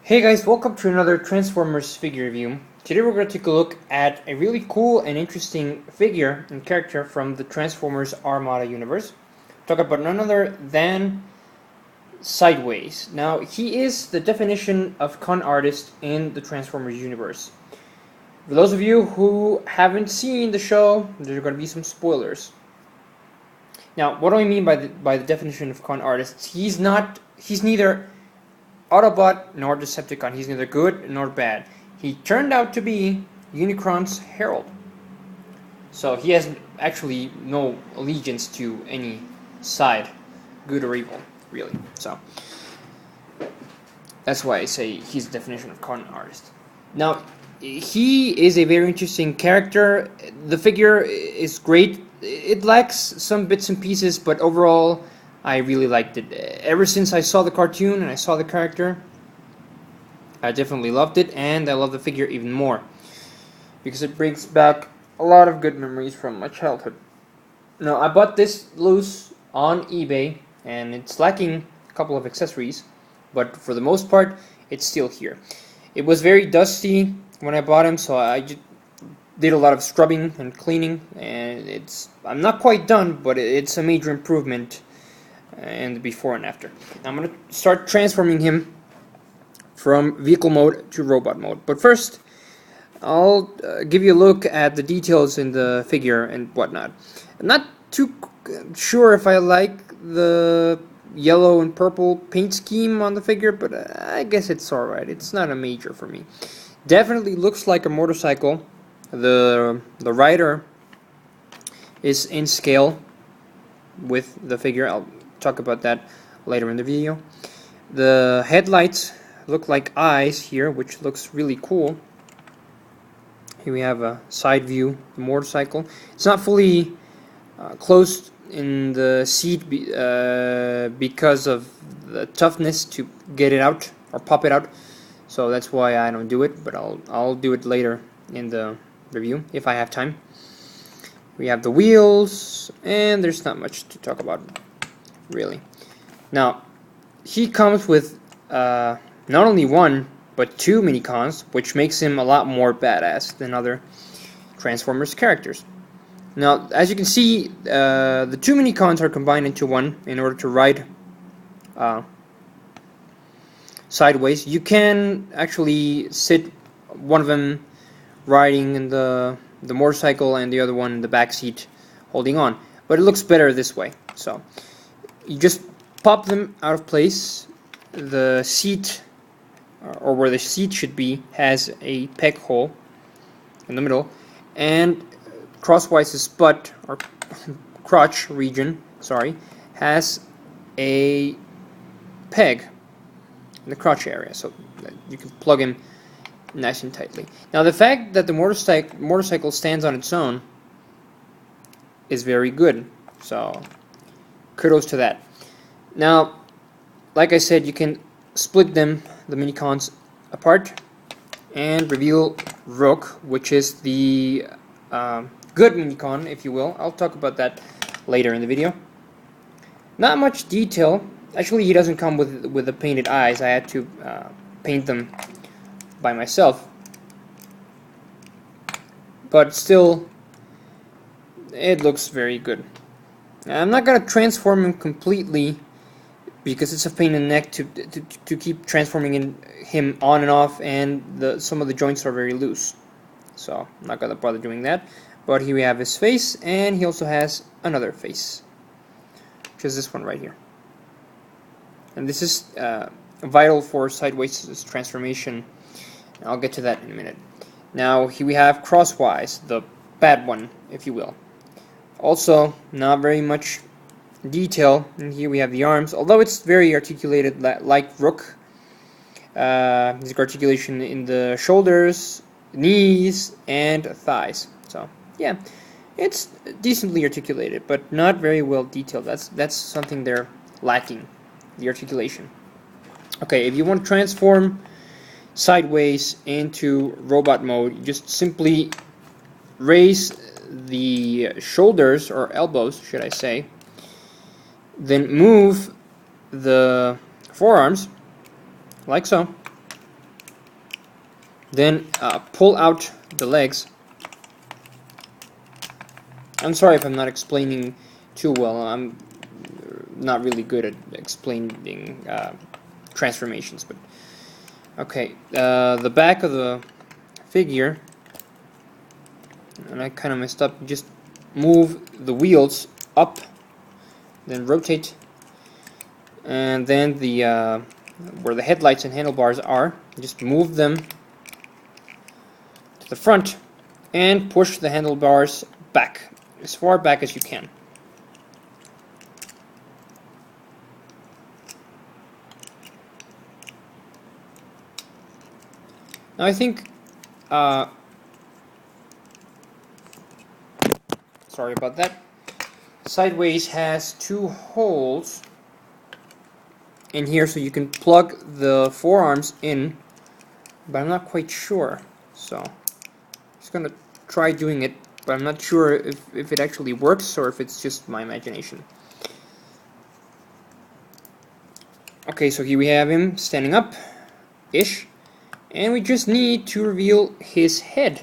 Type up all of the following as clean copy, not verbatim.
Hey guys, welcome to another Transformers figure review. Today we're going to take a look at a really cool and interesting figure and character from the Transformers Armada universe. Talk about none other than Sideways. Now, he is the definition of con artist in the Transformers universe. For those of you who haven't seen the show, there are going to be some spoilers. Now, what do I mean by the definition of con artist? He's neither Autobot nor Decepticon. He's neither good nor bad. He turned out to be Unicron's herald. So he has actually no allegiance to any side, good or evil, really. So that's why I say he's the definition of con artist. Now, he is a very interesting character. The figure is great. It lacks some bits and pieces, but overall I really liked it. Ever since I saw the cartoon and I saw the character, I definitely loved it, and I love the figure even more because it brings back a lot of good memories from my childhood. Now, I bought this loose on eBay, and it's lacking a couple of accessories, but for the most part, it's still here. It was very dusty when I bought him, so I just did a lot of scrubbing and cleaning, and I'm not quite done, but it's a major improvement and before and after. Now I'm going to start transforming him from vehicle mode to robot mode. But first, I'll give you a look at the details in the figure and whatnot. I'm not too sure if I like the yellow and purple paint scheme on the figure, but I guess it's alright. It's not a major for me. Definitely looks like a motorcycle. The rider is in scale with the figure. I'll talk about that later in the video. The headlights look like eyes here, which looks really cool. Here we have a side view of the motorcycle. It's not fully closed in the seat because of the toughness to get it out or pop it out, so that's why I don't do it, but I'll do it later in the review if I have time. We have the wheels, and there's not much to talk about, really. Now, he comes with not only one, but two mini-cons, which makes him a lot more badass than other Transformers characters. Now, as you can see, the two mini-cons are combined into one in order to ride sideways. You can actually sit one of them riding in the motorcycle and the other one in the back seat holding on, but it looks better this way. So you just pop them out of place. The seat, or where the seat should be, has a peg hole in the middle, and crosswise his butt, or crotch region, has a peg in the crotch area, so that you can plug him nice and tightly. Now, the fact that the motorcycle stands on its own is very good, so kudos to that. Now, like I said, you can split them, the mini-cons, apart and reveal Rook, which is the good mini-con, if you will. I'll talk about that later in the video. Not much detail. Actually, he doesn't come with the painted eyes. I had to paint them by myself, but still, it looks very good. I'm not gonna transform him completely because it's a pain in the neck to keep transforming him on and off, and some of the joints are very loose, so I'm not gonna bother doing that. But here we have his face, and he also has another face, which is this one right here, and this is vital for Sideways' transformation. I'll get to that in a minute. Now, here we have Crosswise, the bad one, if you will. Also, not very much detail. And here we have the arms, although it's very articulated like Rook. There's articulation in the shoulders, knees, and thighs. So, yeah, it's decently articulated, but not very well detailed. That's something they're lacking, the articulation. Okay, if you want to transform Sideways into robot mode, you just simply raise the shoulders, or elbows should I say, then move the forearms like so, Then pull out the legs. I'm sorry if I'm not explaining too well. I'm not really good at explaining transformations, but okay. The back of the figure, and I kind of messed up. Just move the wheels up, then rotate, and then the where the headlights and handlebars are, just move them to the front and push the handlebars back, as far back as you can. Now I think, sorry about that, Sideways has 2 holes in here so you can plug the forearms in, but I'm not quite sure, so I'm just gonna try doing it, but I'm not sure if it actually works or if it's just my imagination. Okay, so here we have him standing up-ish, and we just need to reveal his head.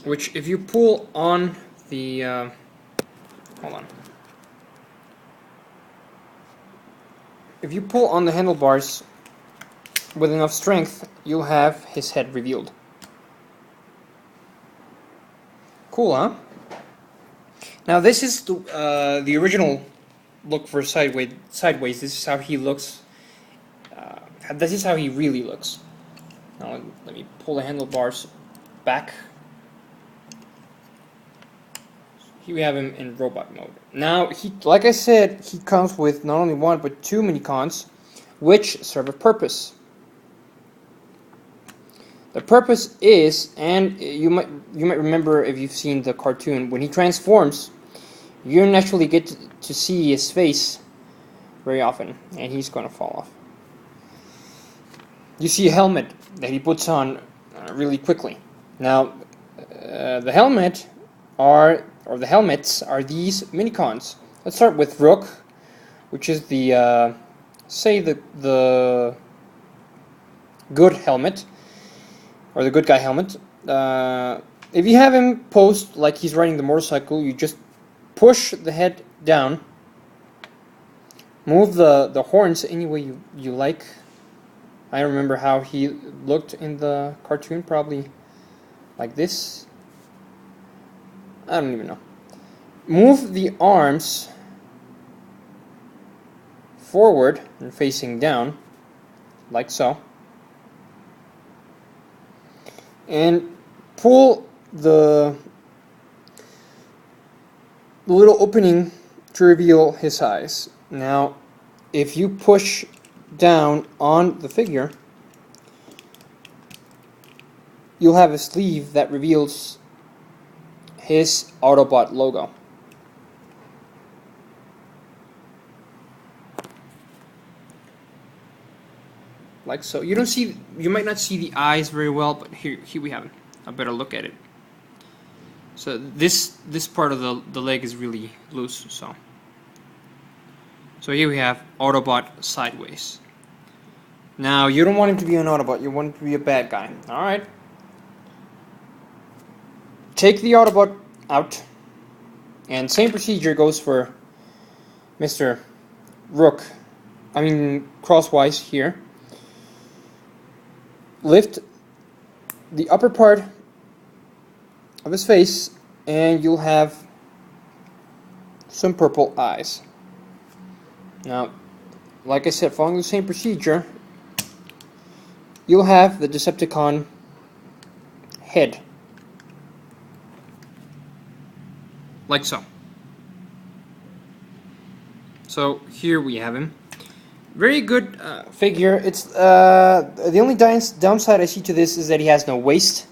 Which, if you pull on the, hold on. If you pull on the handlebars with enough strength, you'll have his head revealed. Cool, huh? Now this is the original look for Sideways. This is how he looks. This is how he really looks. Now let me pull the handlebars back. Here we have him in robot mode. Now, like I said, he comes with not only 1 but 2 mini-cons, which serve a purpose. The purpose is, and you might remember if you've seen the cartoon, when he transforms, you don't actually get to see his face very often, and he's going to fall off. You see a helmet that he puts on really quickly. Now, the helmets are these mini-cons. Let's start with Rook, which is the good helmet, or the good guy helmet. If you have him posed like he's riding the motorcycle, you just push the head down, move the horns any way you like. I remember how he looked in the cartoon, probably like this. I don't even know. Move the arms forward and facing down, like so. And pull the little opening to reveal his eyes. Now, if you push down on the figure, you'll have a sleeve that reveals his Autobot logo. Like so. You might not see the eyes very well, but here we have a better look at it. So this part of the leg is really loose, so here we have Autobot Sideways. Now, you don't want him to be an Autobot, you want him to be a bad guy. Alright. Take the Autobot out, and same procedure goes for Mr. Rook. I mean, crosswise here. Lift the upper part of his face, and you'll have some purple eyes. Now, like I said, following the same procedure, you'll have the Decepticon head. Like so. So here we have him. Very good figure. It's the only downside I see to this is that he has no waist,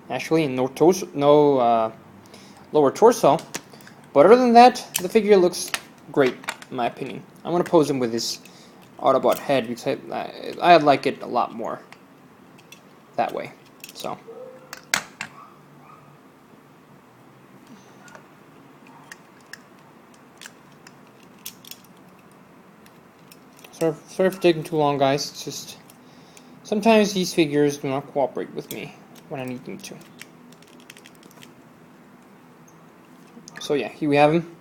actually, and no torso, no lower torso. But other than that, the figure looks great, in my opinion. I'm gonna pose him with his Autobot head, because I like it a lot more that way. So. Sorry for taking too long, guys. It's just sometimes these figures do not cooperate with me when I need them to. So yeah, here we have him.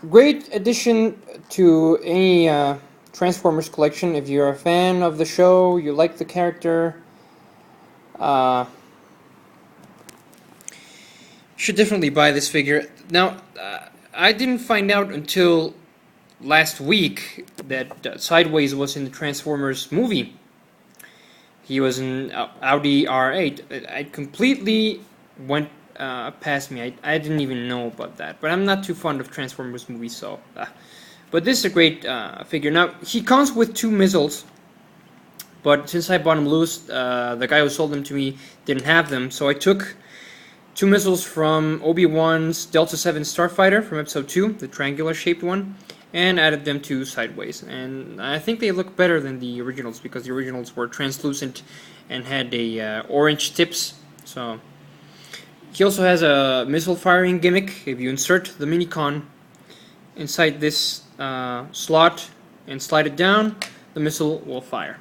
Great addition to any Transformers collection. If you're a fan of the show, you like the character, you should definitely buy this figure. Now, I didn't find out until last week that Sideways was in the Transformers movie. He was in Audi R8. I completely went past me. I didn't even know about that. But I'm not too fond of Transformers movies, so. But this is a great figure. Now, he comes with 2 missiles. But since I bought them loose, the guy who sold them to me didn't have them. So I took 2 missiles from Obi-Wan's Delta 7 Starfighter from Episode 2, the triangular-shaped one, and added them to Sideways. And I think they look better than the originals, because the originals were translucent and had a orange tips. So he also has a missile firing gimmick. If you insert the Minicon inside this slot and slide it down, the missile will fire.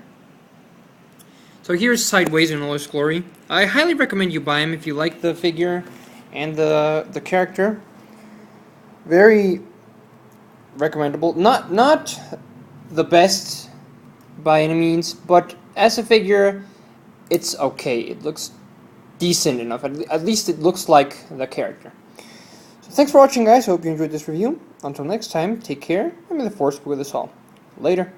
So here's Sideways in all his glory. I highly recommend you buy him if you like the figure and the character. Very recommendable. Not the best by any means, but as a figure, it's okay. It looks decent enough. At least it looks like the character. So thanks for watching, guys. I hope you enjoyed this review. Until next time, take care, and may the Force be with us all. Later.